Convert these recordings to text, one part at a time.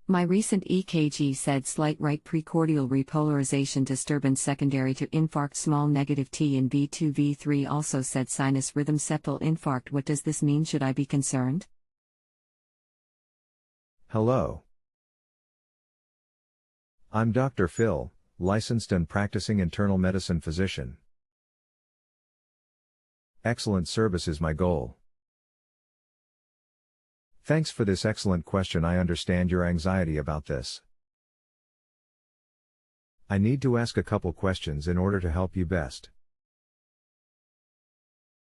My recent EKG said slight right precordial repolarization disturbance secondary to infarct small negative T in V2 V3 also said sinus rhythm septal infarct. What does this mean? Should I be concerned? Hello. I'm Dr. Phil, licensed and practicing internal medicine physician. Excellent service is my goal. Thanks for this excellent question. I understand your anxiety about this. I need to ask a couple questions in order to help you best.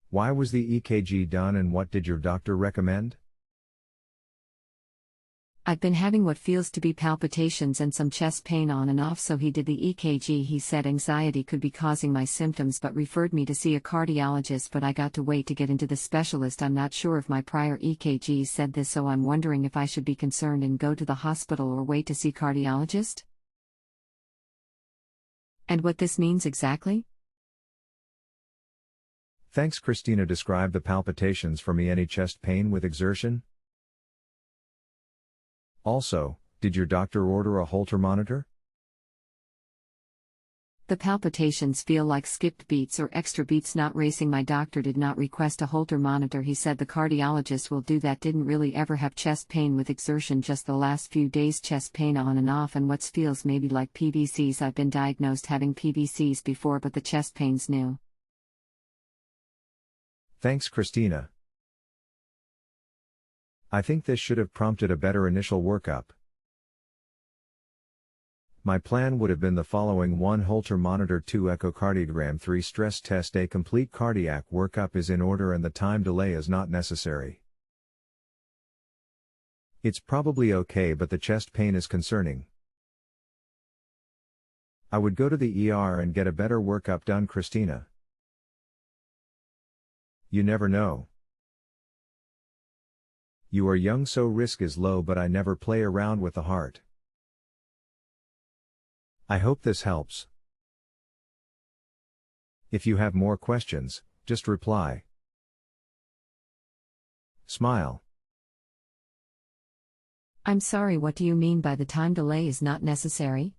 Why was the EKG done and what did your doctor recommend? I've been having what feels to be palpitations and some chest pain on and off, so he did the EKG. He said anxiety could be causing my symptoms but referred me to see a cardiologist, but I got to wait to get into the specialist. I'm not sure if my prior EKGs said this, so I'm wondering if I should be concerned and go to the hospital or wait to see cardiologist? And what this means exactly? Thanks, Christina. Describe the palpitations for me. Any chest pain with exertion? Also, did your doctor order a Holter monitor? The palpitations feel like skipped beats or extra beats, not racing. My doctor did not request a Holter monitor. He said the cardiologist will do that. Didn't really ever have chest pain with exertion, just the last few days chest pain on and off and what feels maybe like PVCs. I've been diagnosed having PVCs before, but the chest pain's new. Thanks, Christina. I think this should have prompted a better initial workup. My plan would have been the following: 1 Holter monitor, 2 echocardiogram, 3 stress test. A complete cardiac workup is in order and the time delay is not necessary. It's probably okay, but the chest pain is concerning. I would go to the ER and get a better workup done, Christina. You never know. You are young, so risk is low, but I never play around with the heart. I hope this helps. If you have more questions, just reply. Smile. I'm sorry, what do you mean by the time delay is not necessary?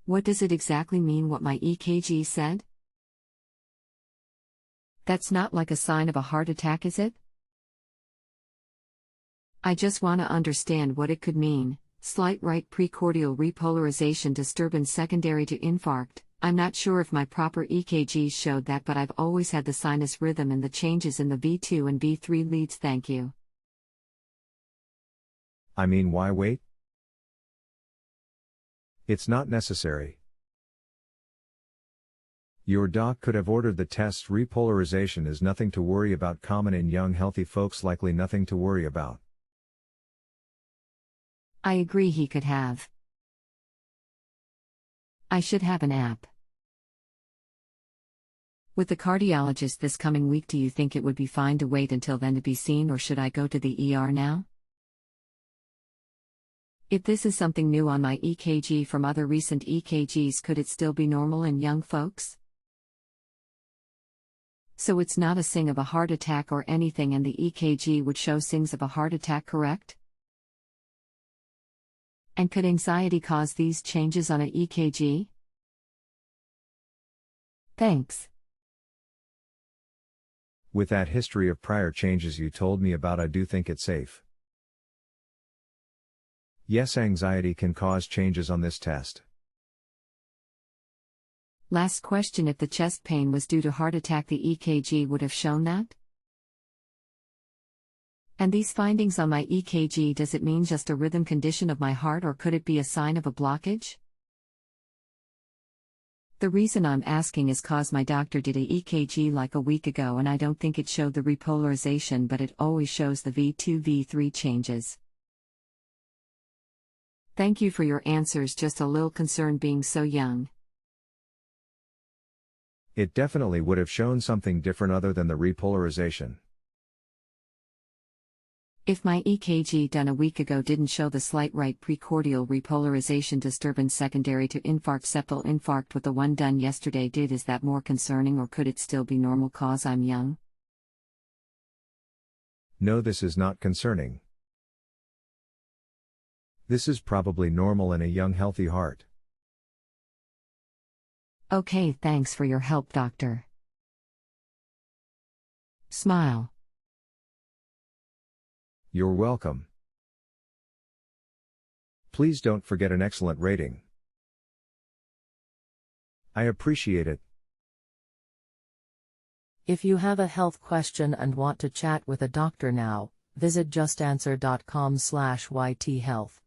What does it exactly mean, what my EKG said? That's not like a sign of a heart attack, is it? I just want to understand what it could mean. Slight right precordial repolarization disturbance secondary to infarct. I'm not sure if my proper EKGs showed that, but I've always had the sinus rhythm and the changes in the V2 and V3 leads. Thank you. I mean, why wait? It's not necessary. Your doc could have ordered the tests. Repolarization is nothing to worry about, common in young healthy folks, likely nothing to worry about. I agree, he could have. I should have an app. With the cardiologist this coming week, do you think it would be fine to wait until then to be seen, or should I go to the ER now? If this is something new on my EKG from other recent EKGs, could it still be normal in young folks? So it's not a sign of a heart attack or anything, and the EKG would show signs of a heart attack, correct? And could anxiety cause these changes on an EKG? Thanks. With that history of prior changes you told me about, I do think it's safe. Yes, anxiety can cause changes on this test. Last question: if the chest pain was due to heart attack, the EKG would have shown that? And these findings on my EKG, does it mean just a rhythm condition of my heart, or could it be a sign of a blockage? The reason I'm asking is cause my doctor did a EKG like a week ago and I don't think it showed the repolarization, but it always shows the V2 V3 changes. Thank you for your answers, just a little concerned being so young. It definitely would have shown something different other than the repolarization. If my EKG done a week ago didn't show the slight right precordial repolarization disturbance secondary to infarct septal infarct, what the one done yesterday did, is that more concerning, or could it still be normal cause I'm young? No, this is not concerning. This is probably normal in a young healthy heart. Okay, thanks for your help, doctor. Smile. You're welcome. Please don't forget an excellent rating. I appreciate it. If you have a health question and want to chat with a doctor now, visit justanswer.com/ythealth.